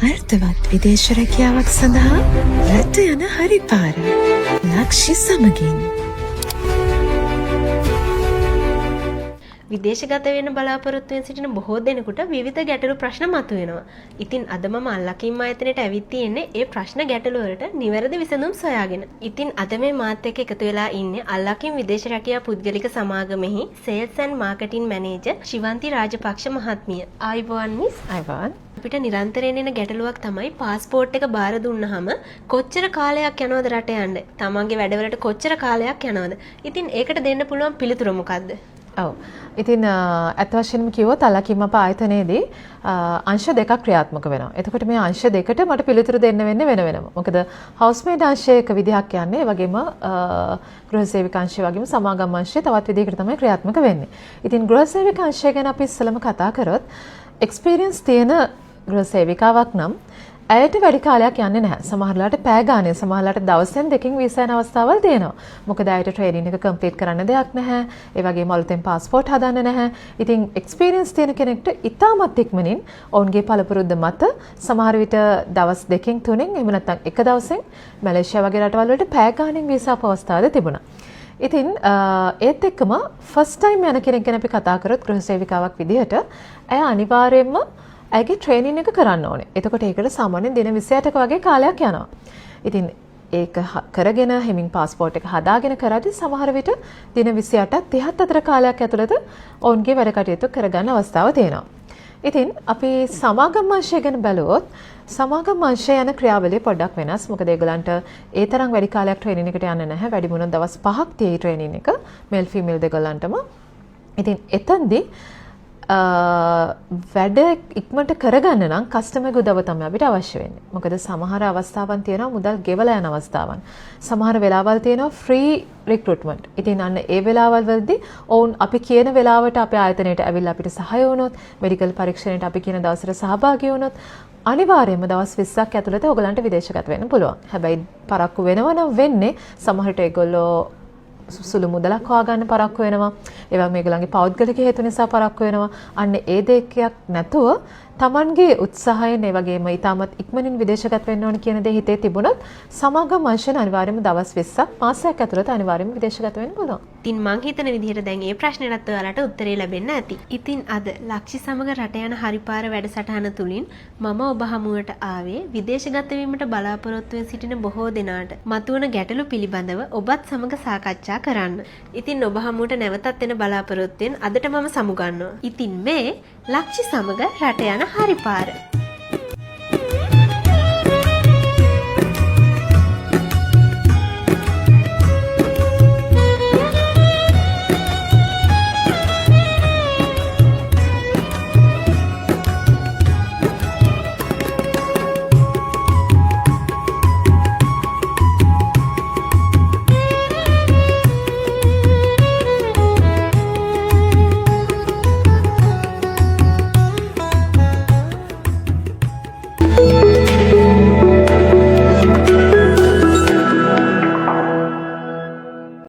අර්ථවත් විදේශ රැකියාවක් සඳහා රට යන හරි පාර. ලක්ෂ්‍ය සමගින් විදේශගත වෙන්න බලාපොරොත්තු වෙන සිටින බොහෝ දෙනෙකුට විවිධ ගැටලු ප්‍රශ්න මතුවෙනවා. ඉතින් අද මම අල්ලකින් ආයතනයට ඇවිත් තියෙන්නේ ඒ ප්‍රශ්න ගැටලු වලට නිවැරදි විසඳුම් සොයාගෙන. ඉතින් අද මේ මාත් එක්ක එකතු වෙලා ඉන්නේ අල්ලකින් විදේශ රැකියා පුද්ගලික සමාගමෙහි sales and marketing manager Shivanthi Rajapaksa මහත්මිය. ආයිබෝන් මිස්. අයවන් අපිට නිරන්තරයෙන් එන ගැටලුවක් තමයි පාස්පෝර්ට් එක බාර දුන්නාම කොච්චර කාලයක් යනවද රට යන්න? තමන්ගේ වැඩවලට කොච්චර කාලයක් යනවද? ඉතින් ඒකට දෙන්න පුළුවන් පිළිතුර මොකද්ද? ඔව්. ඉතින් අත් වශයෙන්ම කිව්වොත් අලකින් අප ආයතනයේදී අංශ දෙකක් ක්‍රියාත්මක වෙනවා. එතකොට මේ අංශ දෙකට මට පිළිතුරු දෙන්න වෙන්නේ වෙන වෙනම. මොකද හවුස්මේඩ් අංශය එක විදිහක් යන්නේ, ඒ වගේම ගෘහසේවික අංශය වගේම සමාගම් අංශය තවත් විදිහකට තමයි ක්‍රියාත්මක වෙන්නේ. ඉතින් ගෘහසේවික අංශය ගැන අපි ඉස්සෙල්ලම කතා කරොත් එක්ස්පීරියන්ස් තියෙන ගෘහසේවිකාවක් නම් ඇයට වැඩි කාලයක් යන්නේ නැහැ. සමහරලාට පැය ගානේ, සමහරලාට දවසෙන් දෙකකින් වීසා යන අවස්ථාවල් තියෙනවා. මොකද ඇයට ට්‍රේනින් එක කම්ප්ලීට් කරන්න දෙයක් නැහැ. ඒ වගේම අලුතෙන් පාස්පෝර්ට් හදන්න නැහැ. ඉතින් එක්ස්පීරියන්ස් තියෙන කෙනෙක්ට ඉතාමත් ඉක්මනින් ඔවුන්ගේ පළපුරුද්ද මත සමහර විට දවස් දෙකකින් තුනෙන් එහෙම නැත්නම් එක දවසෙන් මැලේසියා වගේ රටවල් වලට පැය ගානෙන් වීසා අවස්ථාවද තිබුණා. ඉතින් ඒත් එක්කම ෆස්ට් ටයිම් යන කෙනෙක් ගැන අපි කතා කරොත් ගෘහසේවිකාවක් විදිහට ඇය අනිවාර්යයෙන්ම ඇගේ ට්‍රේනින් එක කරන්න ඕනේ. එතකොට ඒකට සාමාන්‍යයෙන් දින 28ක වගේ කාලයක් යනවා. ඉතින් ඒක කරගෙන හෙමින් පාස්පෝර්ට් එක හදාගෙන කරද්දී සමහර විට දින 28ක් 30ක් අතර කාලයක් ඇතුළත ඔවුන්ගේ වැඩ කටයුතු කරගන්න අවස්ථාව තියෙනවා. ඉතින් අපි සමාගම් අංශය ගැන බැලුවොත් සමාගම් අංශය යන ක්‍රියාවලිය පොඩ්ඩක් වෙනස්. මොකද ඒගොල්ලන්ට ඒ තරම් වැඩි කාලයක් ට්‍රේනින් එකට යන්න නැහැ. වැඩි වුණොත් දවස් 5ක් තියෙයි ට්‍රේනින් එක. මේල් ෆීමේල් දෙගොල්ලන්ටම. ඉතින් එතෙන්දී වැඩ ඉක්මනට කරගන්න නම් කස්ටමර්ගේ උදව්ව තමයි අපිට අවශ්‍ය වෙන්නේ. මොකද සමහර අවස්ථාවන් තියෙනවා මුදල් ගෙවලා යන අවස්ථාවන්. සමහර වෙලාවල් තියෙනවා ෆ්‍රී රික්‍රූට්මන්ට්. ඉතින් අන්න ඒ වෙලාවල් වලදී ඔවුන් අපි කියන වෙලාවට අපේ ආයතනයට ඇවිල්ලා අපිට සහාය වුණොත්, මෙඩිකල් පරීක්ෂණයට අපි කියන දවසට සහභාගී වුණොත් අනිවාර්යයෙන්ම දවස් 20ක් ඇතුළත ඔයගලන්ට විදේශගත වෙන්න පුළුවන්. හැබැයි පරක්කු වෙනවා නම් වෙන්නේ සමහරට ඒගොල්ලෝ සුළු මුදලක් හොයාගන්න පරක්කු වෙනවා. ඒ වගේම මේගොල්ලන්ගේ පෞද්ගලික හේතු නිසා පරක්කු වෙනවා. අන්න ඒ දෙකක් නැතුව තමන්ගේ උත්සාහයෙන් ඒ වගේම ඊටමත් ඉක්මනින් විදේශගත වෙන්න ඕන කියන දේ හිතේ තිබුණොත් සමාගම් අංශයෙන් අනිවාර්යයෙන්ම දවස් 20ක් මාසයක් ඇතුළත අනිවාර්යයෙන්ම විදේශගත වෙන්න පුළුවන්. ඉතින් මං හිතන විදිහට දැන් මේ ප්‍රශ්නෙටත් ඔයාලට උත්තරේ ලැබෙන්න ඇති. ඉතින් අද ලක්ෂ්‍ය සමග රට යන හරිපාර වැඩසටහන තුලින් මම ඔබ හමුවට ආවේ විදේශගත වීමට බලාපොරොත්තු වෙන සිටින බොහෝ දෙනාට මතුවන ගැටලු පිළිබඳව ඔබත් සමග සාකච්ඡා කරන්න. ඉතින් ඔබ හමුවට නැවතත් එන බලාපොරොත්තුෙන් අදට මම සමුගන්නවා. ඉතින් මේ ලක්ෂ්‍ය සමග රට යන හරිපාර